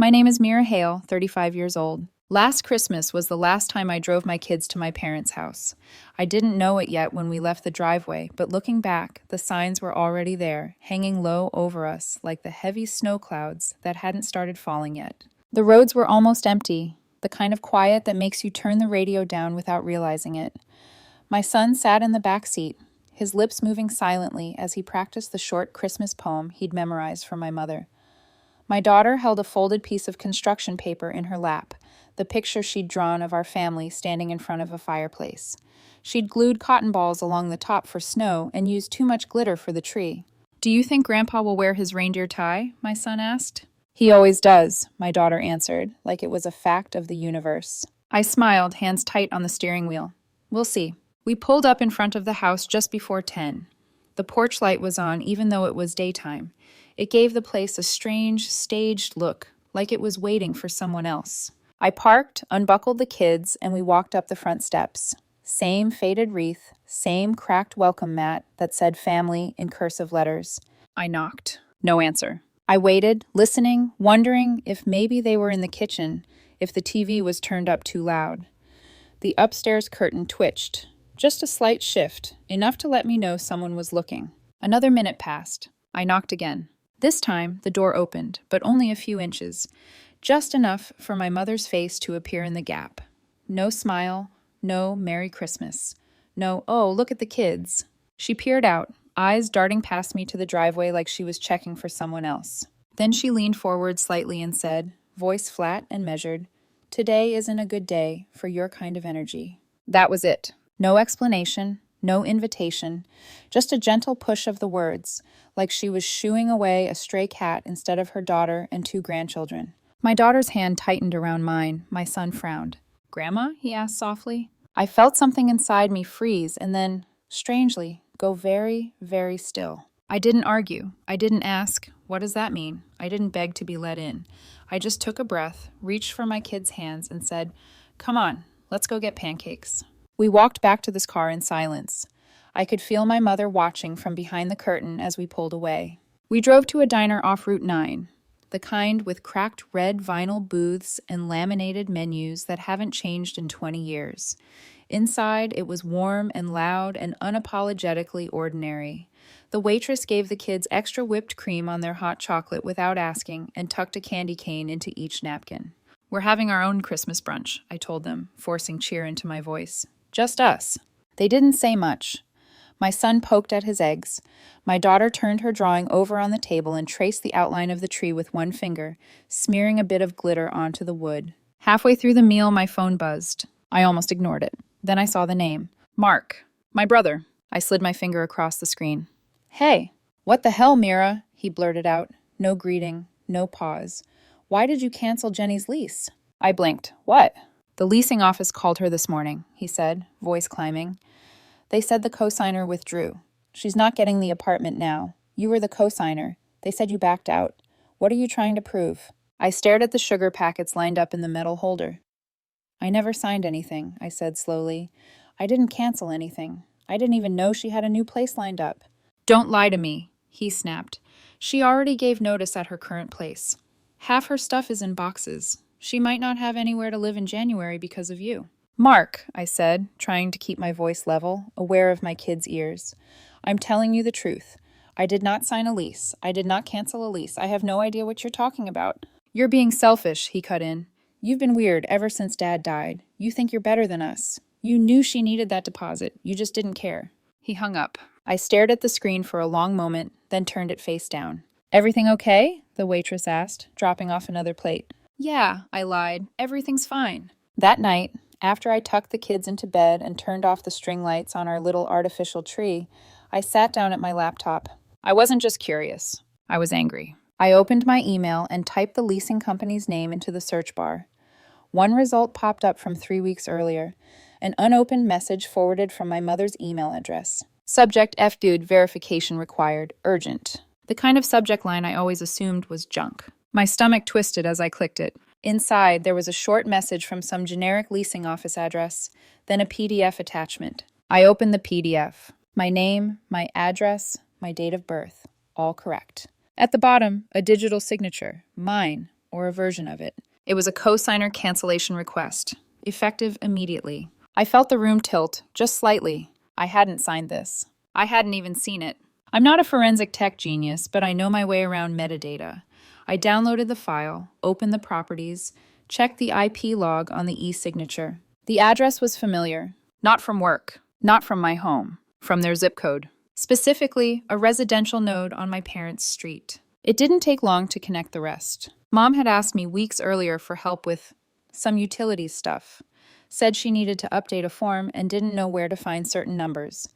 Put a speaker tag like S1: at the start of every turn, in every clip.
S1: My name is Mira Hale, 35 years old. Last Christmas was the last time I drove my kids to my parents' house. I didn't know it yet when we left the driveway, but looking back, the signs were already there, hanging low over us like the heavy snow clouds that hadn't started falling yet. The roads were almost empty, the kind of quiet that makes you turn the radio down without realizing it. My son sat in the back seat, his lips moving silently as he practiced the short Christmas poem he'd memorized for my mother. My daughter held a folded piece of construction paper in her lap, the picture she'd drawn of our family standing in front of a fireplace. She'd glued cotton balls along the top for snow and used too much glitter for the tree. "Do you think Grandpa will wear his reindeer tie?" my son asked. "He always does," my daughter answered, like it was a fact of the universe. I smiled, hands tight on the steering wheel. "We'll see." We pulled up in front of the house just before 10. The porch light was on even though it was daytime. It gave the place a strange, staged look, like it was waiting for someone else. I parked, unbuckled the kids, and we walked up the front steps. Same faded wreath, same cracked welcome mat that said family in cursive letters. I knocked. No answer. I waited, listening, wondering if maybe they were in the kitchen, if the TV was turned up too loud. The upstairs curtain twitched. Just a slight shift, enough to let me know someone was looking. Another minute passed. I knocked again. This time, the door opened, but only a few inches. Just enough for my mother's face to appear in the gap. No smile, no Merry Christmas. No, "Oh, look at the kids." She peered out, eyes darting past me to the driveway like she was checking for someone else. Then she leaned forward slightly and said, voice flat and measured, "Today isn't a good day for your kind of energy." That was it. No explanation, no invitation, just a gentle push of the words, like she was shooing away a stray cat instead of her daughter and 2 grandchildren. My daughter's hand tightened around mine. My son frowned. "Grandma?" he asked softly. I felt something inside me freeze and then, strangely, go very, very still. I didn't argue. I didn't ask, "What does that mean?" I didn't beg to be let in. I just took a breath, reached for my kids' hands, and said, "Come on, let's go get pancakes." We walked back to this car in silence. I could feel my mother watching from behind the curtain as we pulled away. We drove to a diner off Route 9, the kind with cracked red vinyl booths and laminated menus that haven't changed in 20 years. Inside, it was warm and loud and unapologetically ordinary. The waitress gave the kids extra whipped cream on their hot chocolate without asking and tucked a candy cane into each napkin. "We're having our own Christmas brunch," I told them, forcing cheer into my voice. "Just us." They didn't say much. My son poked at his eggs. My daughter turned her drawing over on the table and traced the outline of the tree with one finger, smearing a bit of glitter onto the wood. Halfway through the meal, my phone buzzed. I almost ignored it. Then I saw the name. "Mark. My brother." I slid my finger across the screen. "Hey." "What the hell, Mira?" he blurted out. No greeting, no pause. "Why did you cancel Jenny's lease?" I blinked. "What?" "The leasing office called her this morning," he said, voice climbing. "They said the cosigner withdrew. She's not getting the apartment now. You were the cosigner. They said you backed out. What are you trying to prove?" I stared at the sugar packets lined up in the metal holder. "I never signed anything," I said slowly. "I didn't cancel anything. I didn't even know she had a new place lined up." "Don't lie to me," he snapped. "She already gave notice at her current place. Half her stuff is in boxes. She might not have anywhere to live in January because of you." "Mark," I said, trying to keep my voice level, aware of my kids' ears. "I'm telling you the truth. I did not sign a lease. I did not cancel a lease. I have no idea what you're talking about." "You're being selfish," he cut in. "You've been weird ever since Dad died. You think you're better than us. You knew she needed that deposit. You just didn't care." He hung up. I stared at the screen for a long moment, then turned it face down. "Everything okay?" the waitress asked, dropping off another plate. "Yeah," I lied. "Everything's fine." That night, after I tucked the kids into bed and turned off the string lights on our little artificial tree, I sat down at my laptop. I wasn't just curious. I was angry. I opened my email and typed the leasing company's name into the search bar. One result popped up from 3 weeks earlier, an unopened message forwarded from my mother's email address. Subject: F-dude, verification required, urgent. The kind of subject line I always assumed was junk. My stomach twisted as I clicked it. Inside, there was a short message from some generic leasing office address, then a PDF attachment. I opened the PDF. My name, my address, my date of birth, all correct. At the bottom, a digital signature, mine, or a version of it. It was a cosigner cancellation request, effective immediately. I felt the room tilt, just slightly. I hadn't signed this. I hadn't even seen it. I'm not a forensic tech genius, but I know my way around metadata. I downloaded the file, opened the properties, checked the IP log on the e-signature. The address was familiar. Not from work, not from my home, from their zip code. Specifically, a residential node on my parents' street. It didn't take long to connect the rest. Mom had asked me weeks earlier for help with some utilities stuff. Said she needed to update a form and didn't know where to find certain numbers.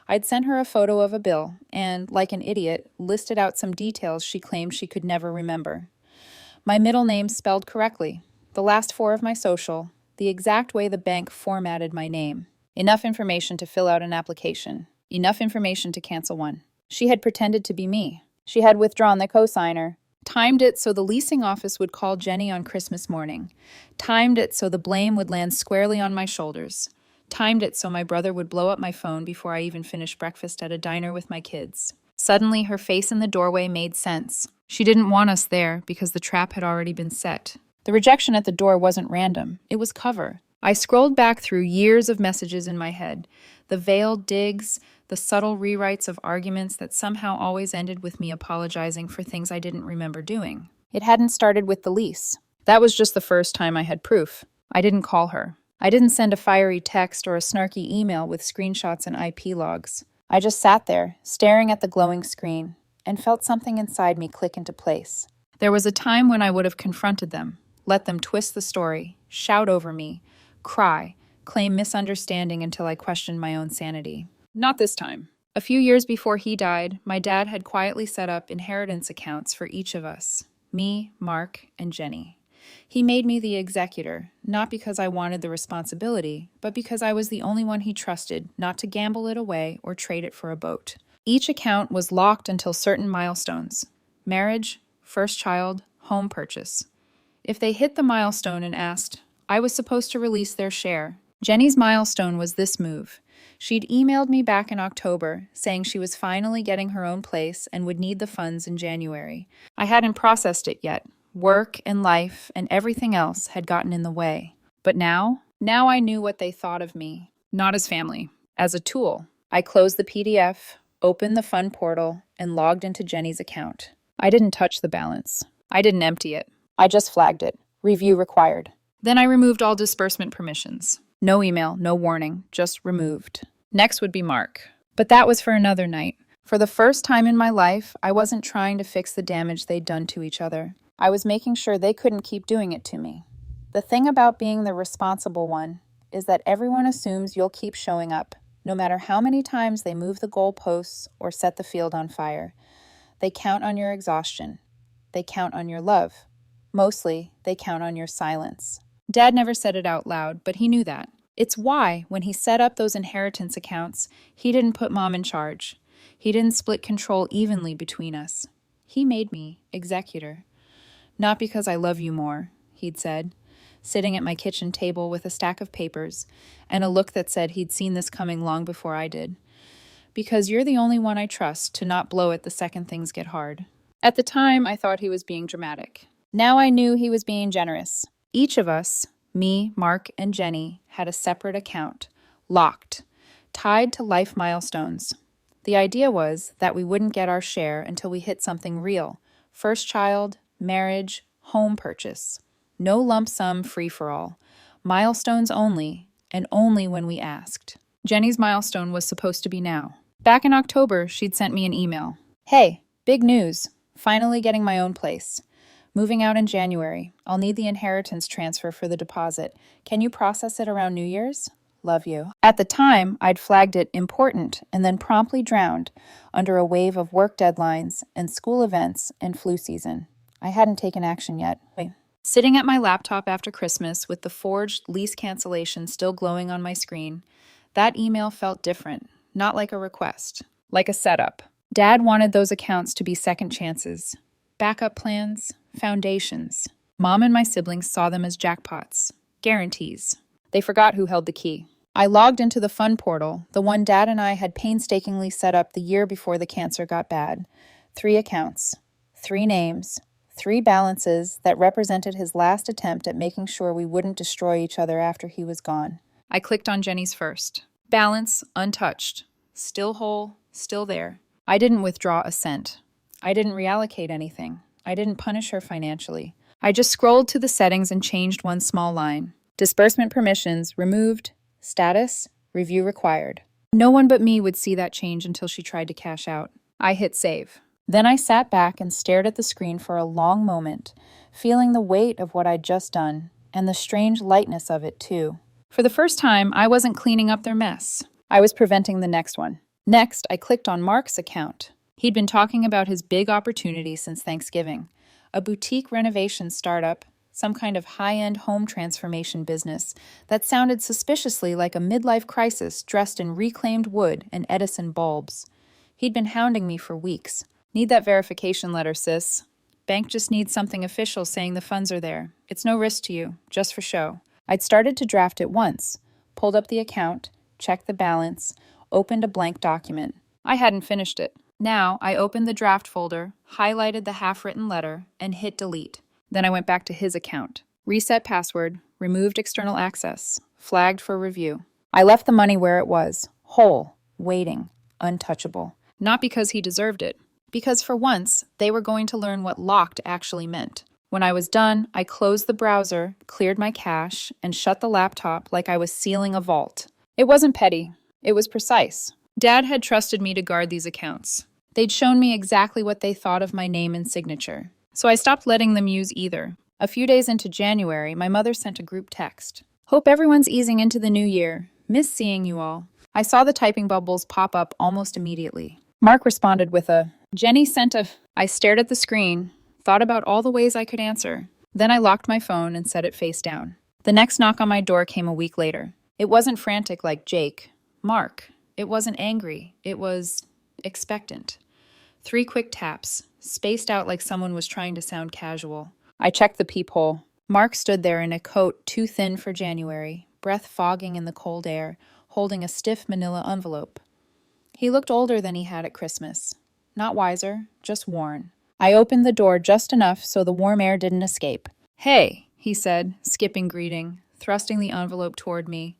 S1: I'd sent her a photo of a bill and, like an idiot, listed out some details she claimed she could never remember. My middle name spelled correctly, the last four of my social, the exact way the bank formatted my name. Enough information to fill out an application. Enough information to cancel one. She had pretended to be me. She had withdrawn the cosigner. Timed it so the leasing office would call Jenny on Christmas morning. Timed it so the blame would land squarely on my shoulders. Timed it so my brother would blow up my phone before I even finished breakfast at a diner with my kids. Suddenly, her face in the doorway made sense. She didn't want us there because the trap had already been set. The rejection at the door wasn't random. It was cover. I scrolled back through years of messages in my head. The veiled digs, the subtle rewrites of arguments that somehow always ended with me apologizing for things I didn't remember doing. It hadn't started with the lease. That was just the first time I had proof. I didn't call her. I didn't send a fiery text or a snarky email with screenshots and IP logs. I just sat there, staring at the glowing screen, and felt something inside me click into place. There was a time when I would have confronted them, let them twist the story, shout over me, cry, claim misunderstanding until I questioned my own sanity. Not this time. A few years before he died, my dad had quietly set up inheritance accounts for each of us, me, Mark, and Jenny. He made me the executor, not because I wanted the responsibility, but because I was the only one he trusted not to gamble it away or trade it for a boat. Each account was locked until certain milestones: marriage, first child, home purchase. If they hit the milestone and asked, I was supposed to release their share. Jenny's milestone was this move. She'd emailed me back in October, saying she was finally getting her own place and would need the funds in January. I hadn't processed it yet. Work and life and everything else had gotten in the way. But now I knew what they thought of me. Not as family, as a tool. I closed the PDF, opened the fund portal, and logged into Jenny's account. I didn't touch the balance. I didn't empty it. I just flagged it. Review required. Then I removed all disbursement permissions. No email, no warning, just removed. Next would be Mark. But that was for another night. For the first time in my life, I wasn't trying to fix the damage they'd done to each other. I was making sure they couldn't keep doing it to me. The thing about being the responsible one is that everyone assumes you'll keep showing up, no matter how many times they move the goalposts or set the field on fire. They count on your exhaustion. They count on your love. Mostly, they count on your silence. Dad never said it out loud, but he knew that. It's why, when he set up those inheritance accounts, he didn't put Mom in charge. He didn't split control evenly between us. He made me executor. Not because I love you more, he'd said, sitting at my kitchen table with a stack of papers and a look that said he'd seen this coming long before I did. Because you're the only one I trust to not blow it the second things get hard. At the time, I thought he was being dramatic. Now I knew he was being generous. Each of us, me, Mark, and Jenny, had a separate account, locked, tied to life milestones. The idea was that we wouldn't get our share until we hit something real: first child, marriage, home purchase. No lump sum free-for-all. Milestones only, and only when we asked. Jenny's milestone was supposed to be now. Back in October, she'd sent me an email. Hey, big news. Finally getting my own place. Moving out in January. I'll need the inheritance transfer for the deposit. Can you process it around New Year's? Love you. At the time, I'd flagged it important and then promptly drowned under a wave of work deadlines and school events and flu season. I hadn't taken action yet. Sitting at my laptop after Christmas with the forged lease cancellation still glowing on my screen, that email felt different, not like a request, like a setup. Dad wanted those accounts to be second chances, backup plans, foundations. Mom and my siblings saw them as jackpots, guarantees. They forgot who held the key. I logged into the fund portal, the one Dad and I had painstakingly set up the year before the cancer got bad. 3 accounts, 3 names, 3 balances that represented his last attempt at making sure we wouldn't destroy each other after he was gone. I clicked on Jenny's first. Balance, untouched. Still whole, still there. I didn't withdraw a cent. I didn't reallocate anything. I didn't punish her financially. I just scrolled to the settings and changed one small line. Disbursement permissions removed. Status, review required. No one but me would see that change until she tried to cash out. I hit save. Then I sat back and stared at the screen for a long moment, feeling the weight of what I'd just done, and the strange lightness of it, too. For the first time, I wasn't cleaning up their mess. I was preventing the next one. Next, I clicked on Mark's account. He'd been talking about his big opportunity since Thanksgiving. A boutique renovation startup, some kind of high-end home transformation business that sounded suspiciously like a midlife crisis dressed in reclaimed wood and Edison bulbs. He'd been hounding me for weeks. Need that verification letter, sis. Bank just needs something official saying the funds are there. It's no risk to you, just for show. I'd started to draft it once, pulled up the account, checked the balance, opened a blank document. I hadn't finished it. Now, I opened the draft folder, highlighted the half-written letter, and hit delete. Then I went back to his account. Reset password, removed external access, flagged for review. I left the money where it was, whole, waiting, untouchable. Not because he deserved it, because for once, they were going to learn what locked actually meant. When I was done, I closed the browser, cleared my cache, and shut the laptop like I was sealing a vault. It wasn't petty. It was precise. Dad had trusted me to guard these accounts. They'd shown me exactly what they thought of my name and signature. So I stopped letting them use either. A few days into January, my mother sent a group text. Hope everyone's easing into the new year. Miss seeing you all. I saw the typing bubbles pop up almost immediately. Mark responded with a, Jenny sent a... I stared at the screen, thought about all the ways I could answer. Then I locked my phone and set it face down. The next knock on my door came a week later. It wasn't frantic like Jake. Mark. It wasn't angry. It was expectant. 3 quick taps, spaced out like someone was trying to sound casual. I checked the peephole. Mark stood there in a coat too thin for January, breath fogging in the cold air, holding a stiff manila envelope. He looked older than he had at Christmas. Not wiser, just worn. I opened the door just enough so the warm air didn't escape. Hey, he said, skipping greeting, thrusting the envelope toward me.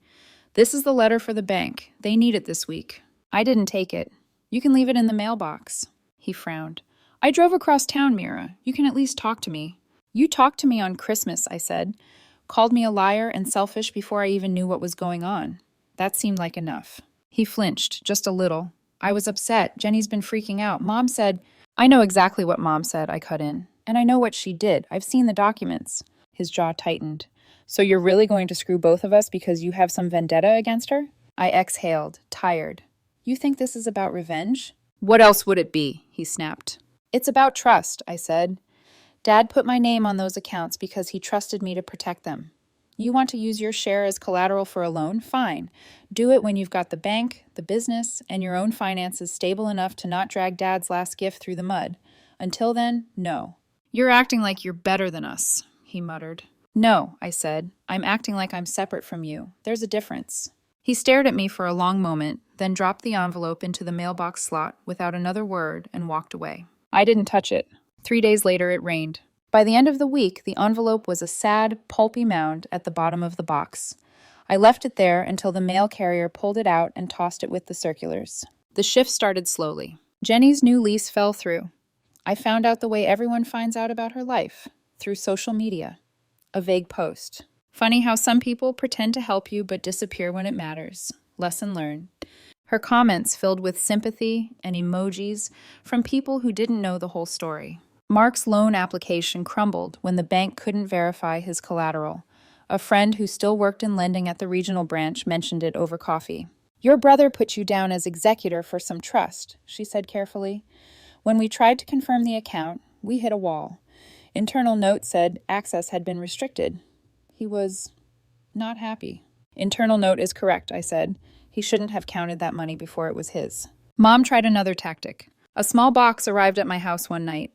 S1: This is the letter for the bank. They need it this week. I didn't take it. You can leave it in the mailbox. He frowned. I drove across town, Mira. You can at least talk to me. You talked to me on Christmas, I said. Called me a liar and selfish before I even knew what was going on. That seemed like enough. He flinched, just a little. I was upset. Jenny's been freaking out. Mom said, I know exactly what Mom said, I cut in. And I know what she did. I've seen the documents. His jaw tightened. So you're really going to screw both of us because you have some vendetta against her? I exhaled, tired. You think this is about revenge? What else would it be? He snapped. It's about trust, I said. Dad put my name on those accounts because he trusted me to protect them. You want to use your share as collateral for a loan? Fine. Do it when you've got the bank, the business, and your own finances stable enough to not drag Dad's last gift through the mud. Until then, no. You're acting like you're better than us, he muttered. No, I said. I'm acting like I'm separate from you. There's a difference. He stared at me for a long moment, then dropped the envelope into the mailbox slot without another word and walked away. I didn't touch it. 3 days later, it rained. By the end of the week, the envelope was a sad, pulpy mound at the bottom of the box. I left it there until the mail carrier pulled it out and tossed it with the circulars. The shift started slowly. Jenny's new lease fell through. I found out the way everyone finds out about her life, through social media. A vague post. Funny how some people pretend to help you but disappear when it matters. Lesson learned. Her comments filled with sympathy and emojis from people who didn't know the whole story. Mark's loan application crumbled when the bank couldn't verify his collateral. A friend who still worked in lending at the regional branch mentioned it over coffee. Your brother put you down as executor for some trust, she said carefully. When we tried to confirm the account, we hit a wall. Internal note said access had been restricted. He was not happy. Internal note is correct, I said. He shouldn't have counted that money before it was his. Mom tried another tactic. A small box arrived at my house one night.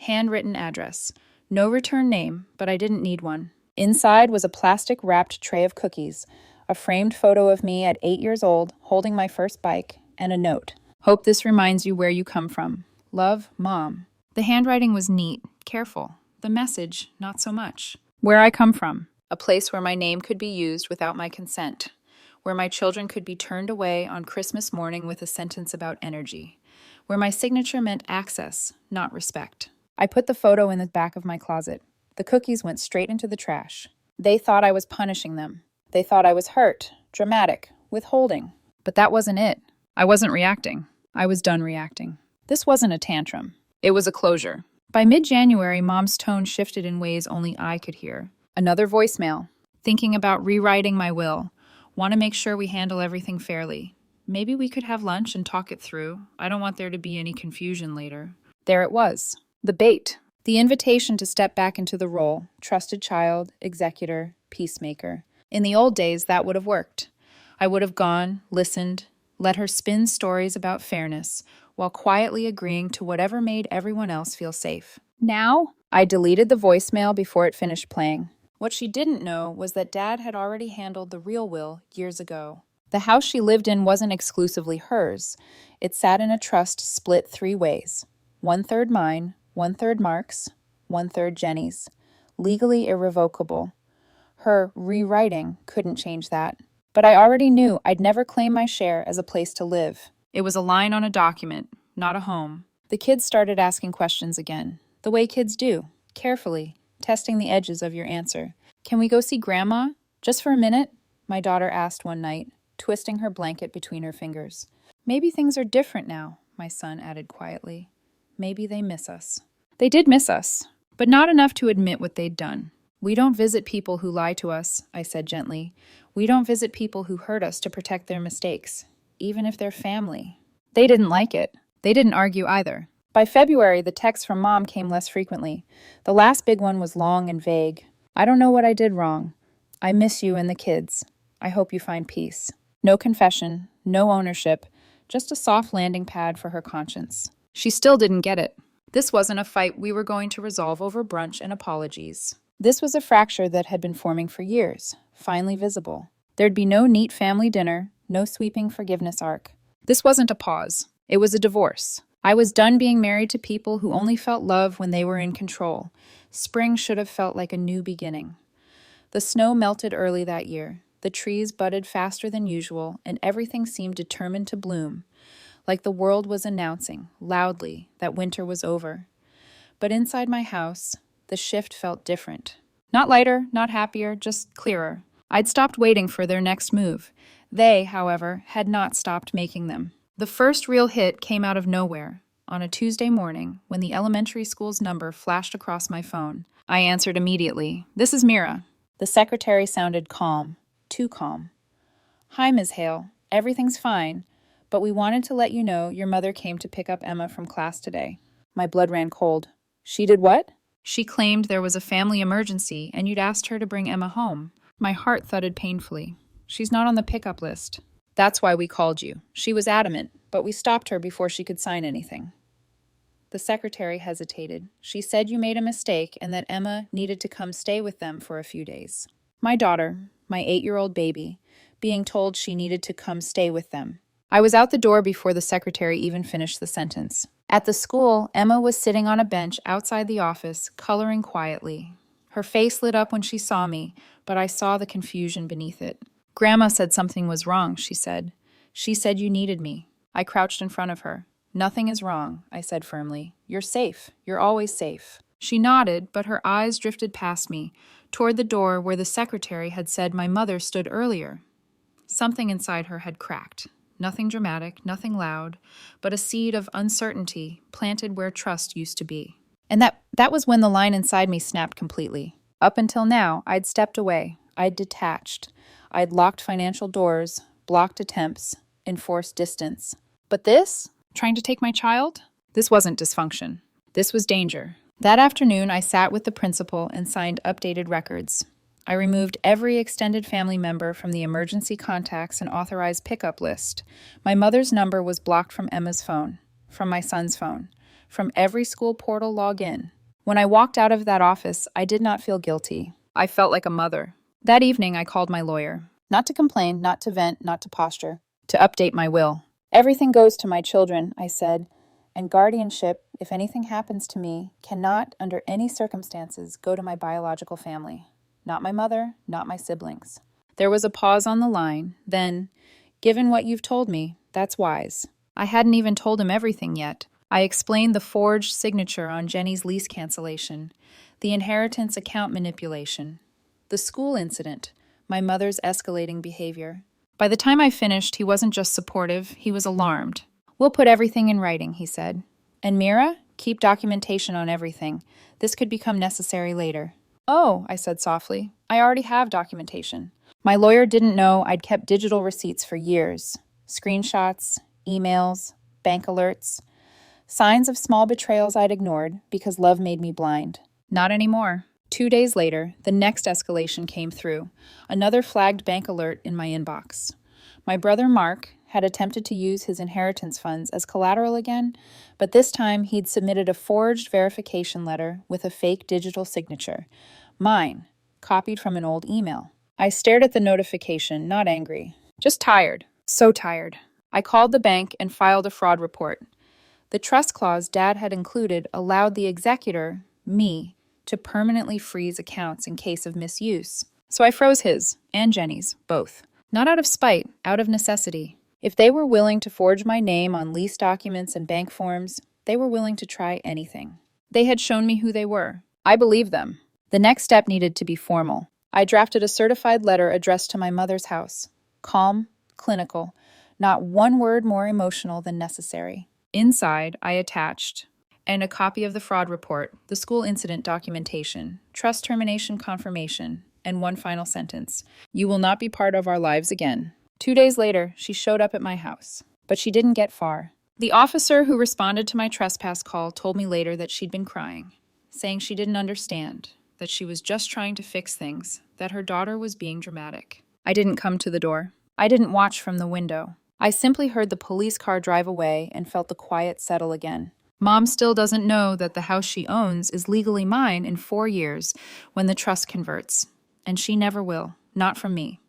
S1: Handwritten address. No return name, but I didn't need one. Inside was a plastic-wrapped tray of cookies, a framed photo of me at 8 years old, holding my first bike, and a note. Hope this reminds you where you come from. Love, Mom. The handwriting was neat, careful. The message, not so much. Where I come from, a place where my name could be used without my consent, where my children could be turned away on Christmas morning with a sentence about energy, where my signature meant access, not respect. I put the photo in the back of my closet. The cookies went straight into the trash. They thought I was punishing them. They thought I was hurt, dramatic, withholding. But that wasn't it. I wasn't reacting. I was done reacting. This wasn't a tantrum. It was a closure. By mid-January, Mom's tone shifted in ways only I could hear. Another voicemail. Thinking about rewriting my will. Want to make sure we handle everything fairly. Maybe we could have lunch and talk it through. I don't want there to be any confusion later. There it was. The bait. The invitation to step back into the role. Trusted child, executor, peacemaker. In the old days, that would have worked. I would have gone, listened, let her spin stories about fairness, while quietly agreeing to whatever made everyone else feel safe. Now, I deleted the voicemail before it finished playing. What she didn't know was that Dad had already handled the real will years ago. The house she lived in wasn't exclusively hers. It sat in a trust split 3 ways. 1/3 mine, 1/3 Mark's, 1/3 Jenny's. Legally irrevocable. Her rewriting couldn't change that. But I already knew I'd never claim my share as a place to live. It was a line on a document, not a home. The kids started asking questions again, the way kids do, carefully, testing the edges of your answer. "Can we go see Grandma? Just for a minute?" my daughter asked one night, twisting her blanket between her fingers. "Maybe things are different now," my son added quietly. "Maybe they miss us." They did miss us, but not enough to admit what they'd done. "We don't visit people who lie to us," I said gently. "We don't visit people who hurt us to protect their mistakes, even if they're family." They didn't like it. They didn't argue either. By February, the texts from Mom came less frequently. The last big one was long and vague. "I don't know what I did wrong. I miss you and the kids. I hope you find peace." No confession, no ownership, just a soft landing pad for her conscience. She still didn't get it. This wasn't a fight we were going to resolve over brunch and apologies. This was a fracture that had been forming for years, finally visible. There'd be no neat family dinner, no sweeping forgiveness arc. This wasn't a pause. It was a divorce. I was done being married to people who only felt love when they were in control. Spring should have felt like a new beginning. The snow melted early that year. The trees budded faster than usual, and everything seemed determined to bloom, like the world was announcing, loudly, that winter was over. But inside my house, the shift felt different. Not lighter, not happier, just clearer. I'd stopped waiting for their next move. They, however, had not stopped making them. The first real hit came out of nowhere, on a Tuesday morning, when the elementary school's number flashed across my phone. I answered immediately. "This is Mira." The secretary sounded calm, too calm. "Hi, Ms. Hale. Everything's fine, but we wanted to let you know your mother came to pick up Emma from class today." My blood ran cold. "She did what?" "She claimed there was a family emergency and you'd asked her to bring Emma home." My heart thudded painfully. "She's not on the pickup list." "That's why we called you." She was adamant, but we stopped her before she could sign anything. The secretary hesitated. "She said you made a mistake and that Emma needed to come stay with them for a few days." My daughter, my 8-year-old baby, being told she needed to come stay with them. I was out the door before the secretary even finished the sentence. At the school, Emma was sitting on a bench outside the office, coloring quietly. Her face lit up when she saw me, but I saw the confusion beneath it. "Grandma said something was wrong," she said. "She said you needed me." I crouched in front of her. "Nothing is wrong," I said firmly. "You're safe. You're always safe." She nodded, but her eyes drifted past me, toward the door where the secretary had said my mother stood earlier. Something inside her had cracked. Nothing dramatic, nothing loud, but a seed of uncertainty planted where trust used to be. And that was when the line inside me snapped completely. Up until now, I'd stepped away. I'd detached. I'd locked financial doors, blocked attempts, enforced distance. But this? Trying to take my child? This wasn't dysfunction. This was danger. That afternoon, I sat with the principal and signed updated records. I removed every extended family member from the emergency contacts and authorized pickup list. My mother's number was blocked from Emma's phone, from my son's phone, from every school portal login. When I walked out of that office, I did not feel guilty. I felt like a mother. That evening, I called my lawyer. Not to complain, not to vent, not to posture. To update my will. "Everything goes to my children," I said, and guardianship, if anything happens to me, cannot, under any circumstances, go to my biological family. Not my mother, not my siblings. There was a pause on the line, then, given what you've told me, that's wise. I hadn't even told him everything yet. I explained the forged signature on Jenny's lease cancellation, the inheritance account manipulation, the school incident, my mother's escalating behavior. By the time I finished, he wasn't just supportive, he was alarmed. We'll put everything in writing, he said. And Mira, keep documentation on everything. This could become necessary later. Oh, I said softly, I already have documentation. My lawyer didn't know I'd kept digital receipts for years. Screenshots, emails, bank alerts. Signs of small betrayals I'd ignored because love made me blind. Not anymore. 2 days later, the next escalation came through. Another flagged bank alert in my inbox. My brother Mark had attempted to use his inheritance funds as collateral again, but this time he'd submitted a forged verification letter with a fake digital signature. Mine, copied from an old email. I stared at the notification, not angry. Just tired. So tired. I called the bank and filed a fraud report. The trust clause Dad had included allowed the executor, me, to permanently freeze accounts in case of misuse. So I froze his, and Jenny's, both. Not out of spite, out of necessity. If they were willing to forge my name on lease documents and bank forms, they were willing to try anything. They had shown me who they were. I believed them. The next step needed to be formal. I drafted a certified letter addressed to my mother's house. Calm, clinical, not one word more emotional than necessary. Inside, I attached and a copy of the fraud report, the school incident documentation, trust termination confirmation, and one final sentence. You will not be part of our lives again. 2 days later, she showed up at my house, but she didn't get far. The officer who responded to my trespass call told me later that she'd been crying, saying she didn't understand, that she was just trying to fix things, that her daughter was being dramatic. I didn't come to the door. I didn't watch from the window. I simply heard the police car drive away and felt the quiet settle again. Mom still doesn't know that the house she owns is legally mine in 4 years when the trust converts. And she never will, not from me.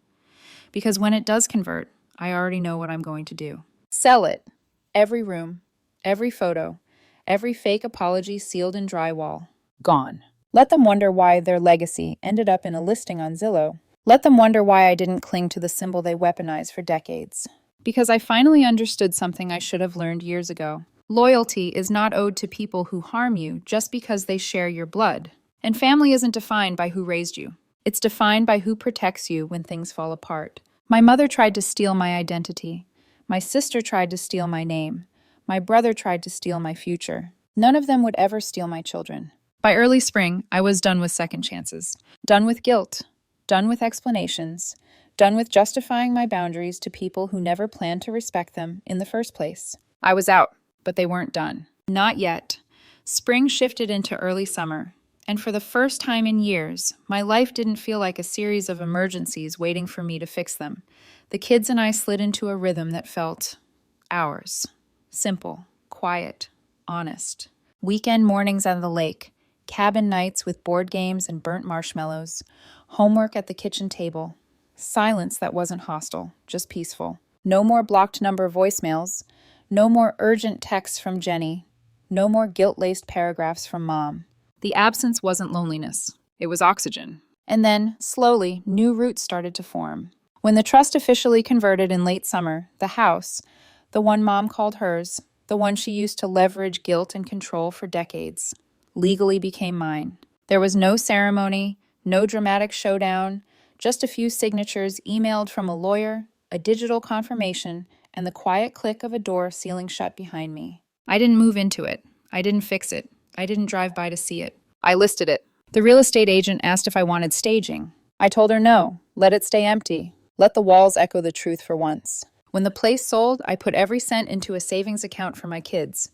S1: Because when it does convert, I already know what I'm going to do. Sell it. Every room, every photo, every fake apology sealed in drywall. Gone. Let them wonder why their legacy ended up in a listing on Zillow. Let them wonder why I didn't cling to the symbol they weaponized for decades. Because I finally understood something I should have learned years ago. Loyalty is not owed to people who harm you just because they share your blood. And family isn't defined by who raised you. It's defined by who protects you when things fall apart. My mother tried to steal my identity. My sister tried to steal my name. My brother tried to steal my future. None of them would ever steal my children. By early spring, I was done with second chances. Done with guilt. Done with explanations. Done with justifying my boundaries to people who never planned to respect them in the first place. I was out, but they weren't done. Not yet. Spring shifted into early summer, and for the first time in years, my life didn't feel like a series of emergencies waiting for me to fix them. The kids and I slid into a rhythm that felt ours. Simple, quiet, honest. Weekend mornings at the lake, cabin nights with board games and burnt marshmallows, homework at the kitchen table. Silence that wasn't hostile, just peaceful. No more blocked number voicemails. No more urgent texts from Jenny. No more guilt-laced paragraphs from Mom. The absence wasn't loneliness. It was oxygen. And then, slowly, new roots started to form. When the trust officially converted in late summer, the house, the one Mom called hers, the one she used to leverage guilt and control for decades, legally became mine. There was no ceremony, no dramatic showdown, just a few signatures emailed from a lawyer, a digital confirmation, and the quiet click of a door sealing shut behind me. I didn't move into it. I didn't fix it. I didn't drive by to see it. I listed it. The real estate agent asked if I wanted staging. I told her no. Let it stay empty. Let the walls echo the truth for once. When the place sold, I put every cent into a savings account for my kids.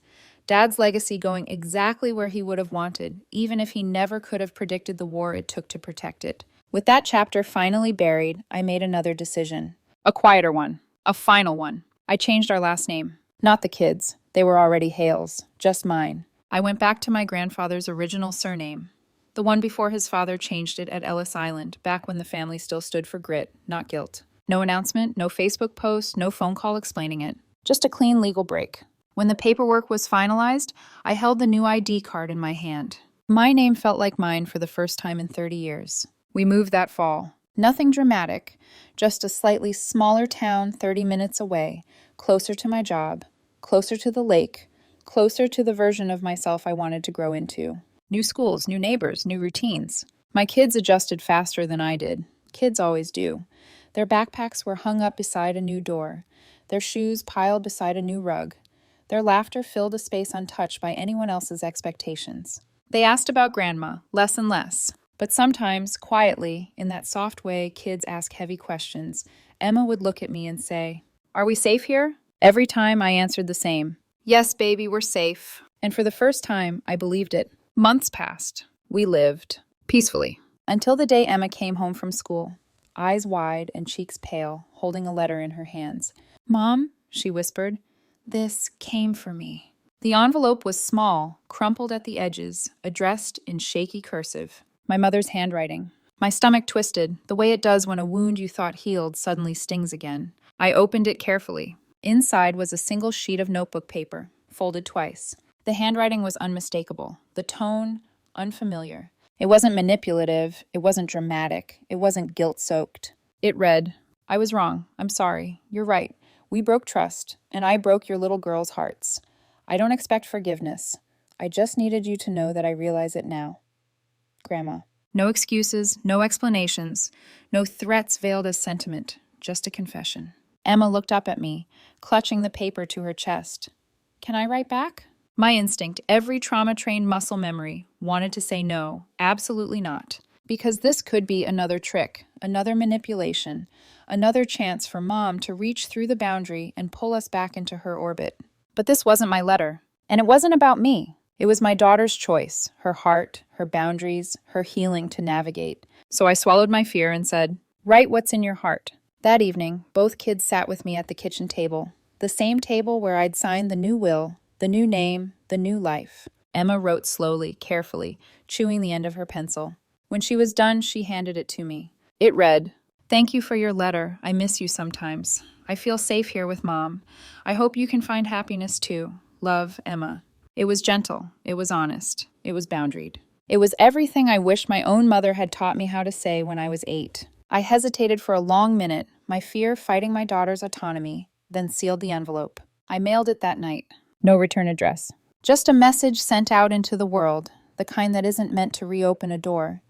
S1: Dad's legacy going exactly where he would have wanted, even if he never could have predicted the war it took to protect it. With that chapter finally buried, I made another decision. A quieter one. A final one. I changed our last name. Not the kids. They were already Hales. Just mine. I went back to my grandfather's original surname. The one before his father changed it at Ellis Island, back when the family still stood for grit, not guilt. No announcement, no Facebook post, no phone call explaining it. Just a clean legal break. When the paperwork was finalized, I held the new ID card in my hand. My name felt like mine for the first time in 30 years. We moved that fall. Nothing dramatic, just a slightly smaller town 30 minutes away, closer to my job, closer to the lake, closer to the version of myself I wanted to grow into. New schools, new neighbors, new routines. My kids adjusted faster than I did. Kids always do. Their backpacks were hung up beside a new door, their shoes piled beside a new rug. Their laughter filled a space untouched by anyone else's expectations. They asked about Grandma, less and less. But sometimes, quietly, in that soft way kids ask heavy questions, Emma would look at me and say, "Are we safe here?" Every time I answered the same, "Yes, baby, we're safe." And for the first time, I believed it. Months passed. We lived. Peacefully. Until the day Emma came home from school, eyes wide and cheeks pale, holding a letter in her hands. "Mom," she whispered, "this came for me." The envelope was small, crumpled at the edges, addressed in shaky cursive. My mother's handwriting. My stomach twisted, the way it does when a wound you thought healed suddenly stings again. I opened it carefully. Inside was a single sheet of notebook paper, folded twice. The handwriting was unmistakable, the tone unfamiliar. It wasn't manipulative, it wasn't dramatic, it wasn't guilt-soaked. It read, "I was wrong. I'm sorry. You're right. We broke trust, and I broke your little girls' hearts. I don't expect forgiveness. I just needed you to know that I realize it now. Grandma." No excuses, no explanations, no threats veiled as sentiment, just a confession. Emma looked up at me, clutching the paper to her chest. "Can I write back?" My instinct, every trauma-trained muscle memory, wanted to say no, absolutely not. Because this could be another trick, another manipulation, another chance for Mom to reach through the boundary and pull us back into her orbit. But this wasn't my letter, and it wasn't about me. It was my daughter's choice, her heart, her boundaries, her healing to navigate. So I swallowed my fear and said, "Write what's in your heart." That evening, both kids sat with me at the kitchen table, the same table where I'd signed the new will, the new name, the new life. Emma wrote slowly, carefully, chewing the end of her pencil. When she was done, she handed it to me. It read, "Thank you for your letter. I miss you sometimes. I feel safe here with Mom. I hope you can find happiness too. Love, Emma." It was gentle. It was honest. It was boundaried. It was everything I wished my own mother had taught me how to say when I was 8. I hesitated for a long minute, my fear fighting my daughter's autonomy, then sealed the envelope. I mailed it that night. No return address. Just a message sent out into the world, the kind that isn't meant to reopen a door,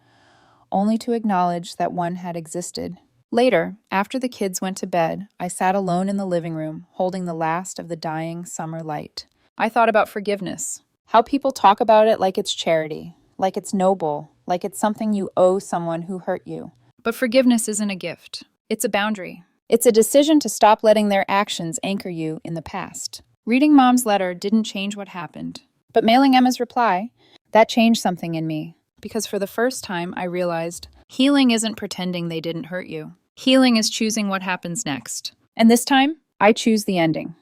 S1: only to acknowledge that one had existed. Later, after the kids went to bed, I sat alone in the living room, holding the last of the dying summer light. I thought about forgiveness, how people talk about it like it's charity, like it's noble, like it's something you owe someone who hurt you. But forgiveness isn't a gift. It's a boundary. It's a decision to stop letting their actions anchor you in the past. Reading Mom's letter didn't change what happened, but mailing Emma's reply, that changed something in me. Because for the first time, I realized healing isn't pretending they didn't hurt you. Healing is choosing what happens next. And this time, I choose the ending.